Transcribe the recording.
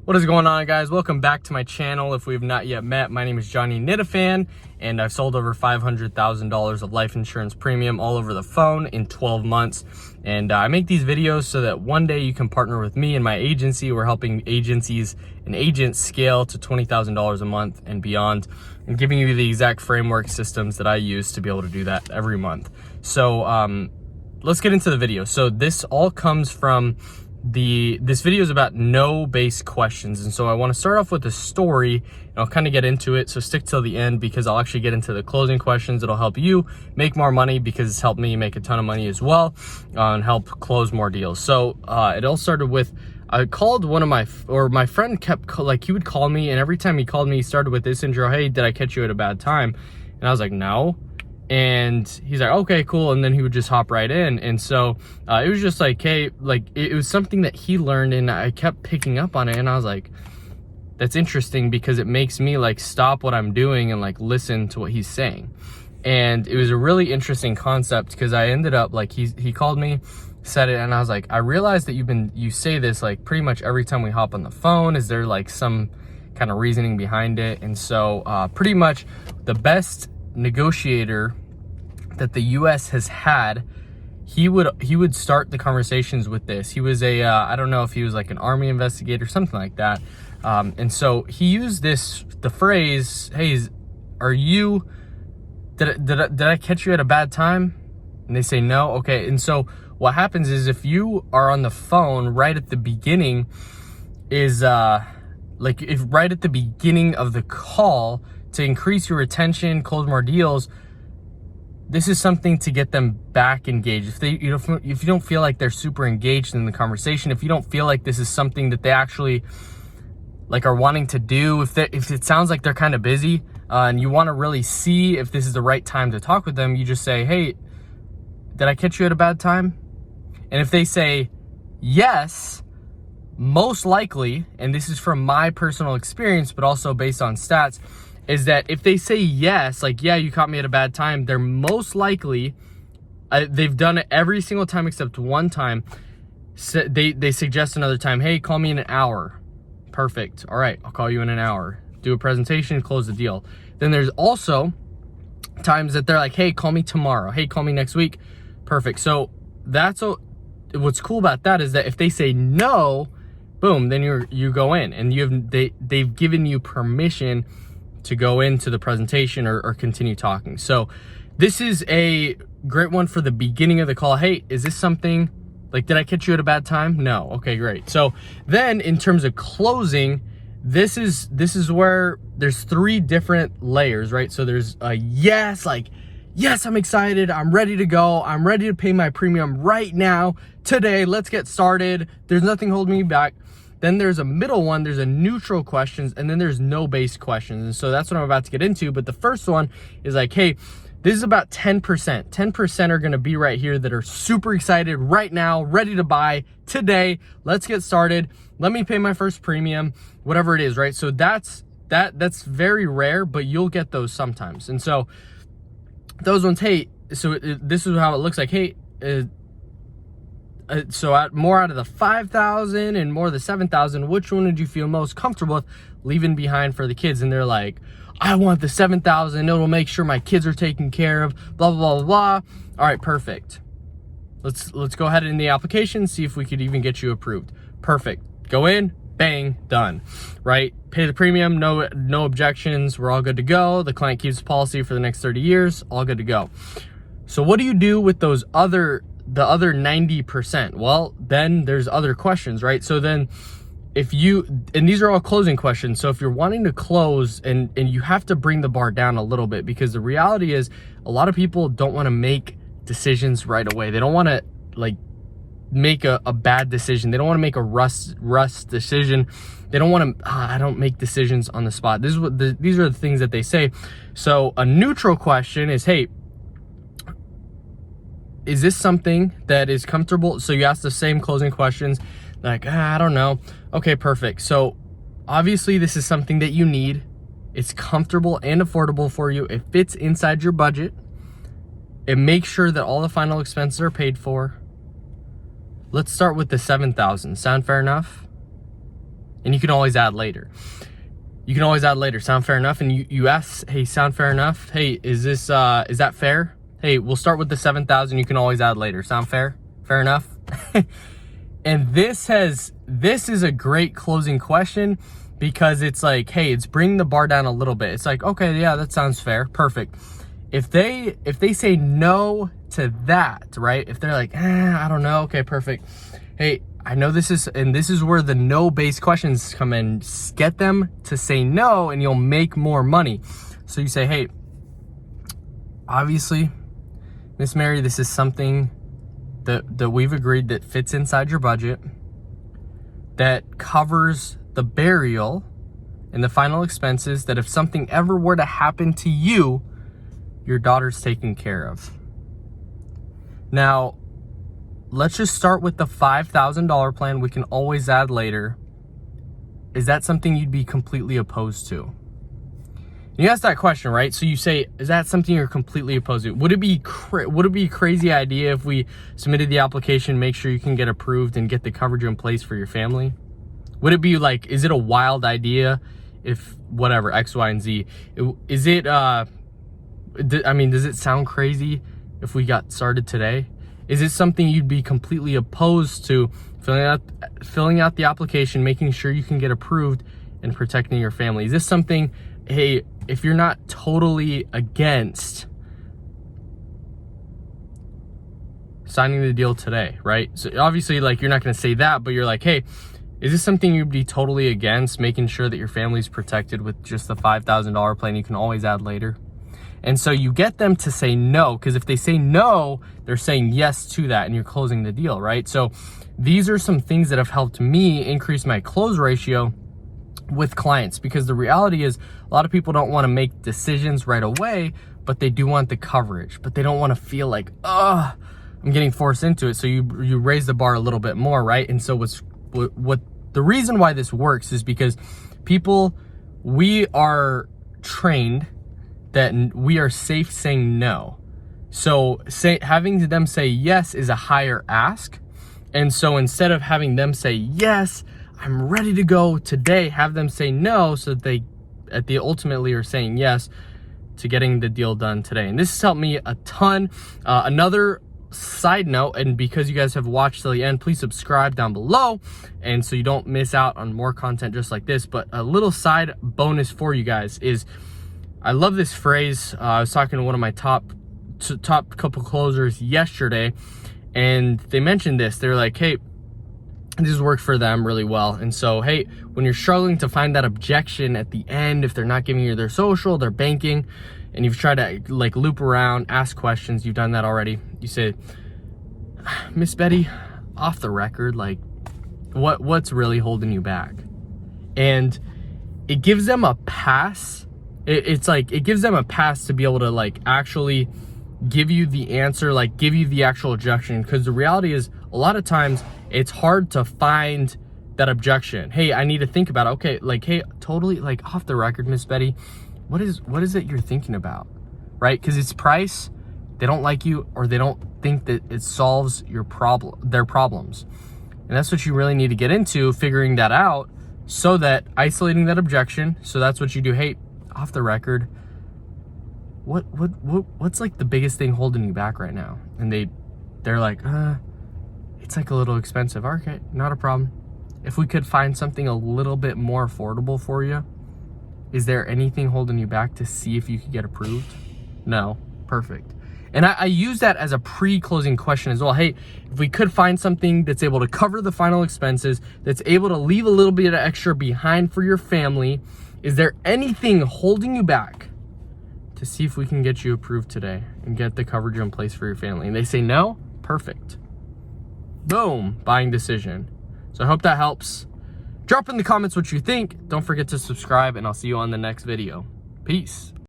What is going on, guys? Welcome back to my channel. If we have not yet met, my name is Johnny Nitafan, and I've sold over $500,000 of life insurance premium all over the phone in 12 months. And I make these videos so that one day you can partner with me and my agency. We're helping agencies and agents scale to $20,000 a month and beyond, and giving you the exact framework systems that I use to be able to do that every month. So let's get into the video. So this all comes from this video is about no-based questions, and so I want to start off with a story and I'll kind of get into it, so stick till the end because I'll actually get into the closing questions. It'll help you make more money because it's helped me make a ton of money as well, and help close more deals. So it all started with, I called one of my friend kept, like, he would call me, and every time he called me he started with this intro: "Hey, did I catch you at a bad time?" And I was like, "No." And he's like, "Okay, cool." And then he would just hop right in. And so it was just like, hey, like it was something that he learned, and I kept picking up on it. And I was like, that's interesting because it makes me like stop what I'm doing and like listen to what he's saying. And it was a really interesting concept because I ended up like, he called me, said it, and I was like, I realized that you say this like pretty much every time we hop on the phone. Is there like some kind of reasoning behind it? And so pretty much the best negotiator that the US has had, he would start the conversations with this. He was a I don't know if he was like an army investigator, something like that, and so he used the phrase, "Hey, did I catch you at a bad time?" And they say no. Okay. And so what happens is, if you are on the phone right at the beginning, is like if right at the beginning of the call, to increase your retention, close more deals, this is something to get them back engaged. If you don't feel like they're super engaged in the conversation, if you don't feel like this is something that they actually like are wanting to do, if it sounds like they're kind of busy, and you want to really see if this is the right time to talk with them, you just say, "Hey, did I catch you at a bad time?" And if they say yes, most likely, and this is from my personal experience, but also based on stats, is that if they say yes, like, "Yeah, you caught me at a bad time," they're most likely, they've done it every single time except one time, so they suggest another time. "Hey, call me in an hour." Perfect. All right, I'll call you in an hour. Do a presentation, close the deal. Then there's also times that they're like, "Hey, call me tomorrow." "Hey, call me next week." Perfect. So what's cool about that is that if they say no, boom, then you go in, and they've given you permission to go into the presentation or continue talking. So this is a great one for the beginning of the call. "Hey, is this something like, did I catch you at a bad time?" "No." "Okay, great." So then in terms of closing, this is where there's 3 different layers, right? So there's a yes, like, "Yes, I'm excited. I'm ready to go. I'm ready to pay my premium right now, today. Let's get started. There's nothing holding me back." Then there's a middle one, there's a neutral questions, and then there's no base questions. And so that's what I'm about to get into. But the first one is like, hey, this is about 10%. 10% are gonna be right here that are super excited right now, ready to buy today. Let's get started. Let me pay my first premium, whatever it is, right? So that's very rare, but you'll get those sometimes. And so those ones, hey, so this is how it looks like. "Hey, so more out of the 5,000 and more of the 7,000, which one would you feel most comfortable with leaving behind for the kids?" And they're like, "I want the 7,000. It'll make sure my kids are taken care of, blah, blah, blah, blah." All right, perfect. Let's go ahead in the application, see if we could even get you approved. Perfect. Go in, bang, done, right? Pay the premium, no objections. We're all good to go. The client keeps the policy for the next 30 years, all good to go. So what do you do with the other 90%? Well, then there's other questions, right? So then and these are all closing questions. So if you're wanting to close, and you have to bring the bar down a little bit, because the reality is a lot of people don't want to make decisions right away. They don't want to like make a bad decision. They don't want to make a rush decision. They don't want to, I don't make decisions on the spot. These are the things that they say. So a neutral question is, "Hey, is this something that is comfortable?" So you ask the same closing questions, like, "I don't know." Okay, perfect. So obviously this is something that you need. It's comfortable and affordable for you. It fits inside your budget. It makes sure that all the final expenses are paid for. Let's start with the 7,000. Sound fair enough? And you can always add later. You can always add later. Sound fair enough? And you ask, hey, sound fair enough? Hey, is that fair? Hey, we'll start with the 7,000. You can always add later. Sound fair? Fair enough? And this is a great closing question, because it's like, hey, it's bringing the bar down a little bit. It's like, okay, yeah, that sounds fair. Perfect. If they say no to that, right? If they're like, I don't know. Okay, perfect. Hey, I know this is where the no-based questions come in. Get them to say no and you'll make more money. So you say, hey, obviously, Miss Mary, this is something that we've agreed that fits inside your budget, that covers the burial and the final expenses, that if something ever were to happen to you, your daughter's taken care of. Now, let's just start with the $5,000 plan. We can always add later. Is that something you'd be completely opposed to? You ask that question, right? So you say, is that something you're completely opposed to? Would it be a crazy idea if we submitted the application, make sure you can get approved and get the coverage in place for your family? Would it be like, is it a wild idea if whatever, X, Y, and Z? Is it, I mean, does it sound crazy if we got started today? Is it something you'd be completely opposed to filling out the application, making sure you can get approved and protecting your family? Is this something, hey, if you're not totally against signing the deal today, right? So obviously, like, you're not going to say that, but you're like, hey, is this something you'd be totally against, making sure that your family's protected with just the $5,000 plan? You can always add later. And so you get them to say no, because if they say no, they're saying yes to that and you're closing the deal, right? So these are some things that have helped me increase my close ratio with clients, because the reality is a lot of people don't want to make decisions right away, but they do want the coverage, but they don't want to feel like, I'm getting forced into it. So you raise the bar a little bit more, right? And so what the reason why this works is because we are trained that we are safe saying no. So having them say yes is a higher ask. And so instead of having them say yes, I'm ready to go today, have them say no, so that they ultimately are saying yes to getting the deal done today. And this has helped me a ton. Another side note, and because you guys have watched till the end, please subscribe down below, and so you don't miss out on more content just like this. But a little side bonus for you guys is, I love this phrase. I was talking to one of my top couple closers yesterday, and they mentioned this. They're like, hey, this has worked for them really well. And so, hey, when you're struggling to find that objection at the end, if they're not giving you their social, their banking, and you've tried to like loop around, ask questions, you've done that already. You say, Miss Betty, off the record, like what's really holding you back? And it gives them a pass. It's like, it gives them a pass to be able to like actually give you the answer, like give you the actual objection. Because the reality is, a lot of times it's hard to find that objection. Hey, I need to think about it. Okay, like, hey, totally, like, off the record, Miss Betty, what is it you're thinking about, right? Because it's price, they don't like you, or they don't think that it solves their problems. And that's what you really need to get into, figuring that out, so that isolating that objection. So that's what you do. Hey, off the record, what's like the biggest thing holding you back right now? And they're like, it's like a little expensive. Okay, not a problem. If we could find something a little bit more affordable for you, is there anything holding you back to see if you could get approved? No. Perfect. And I use that as a pre-closing question as well. Hey, if we could find something that's able to cover the final expenses, that's able to leave a little bit of extra behind for your family, is there anything holding you back to see if we can get you approved today and get the coverage in place for your family? And they say no, perfect. Boom, buying decision. So I hope that helps. Drop in the comments what you think. Don't forget to subscribe, and I'll see you on the next video. Peace.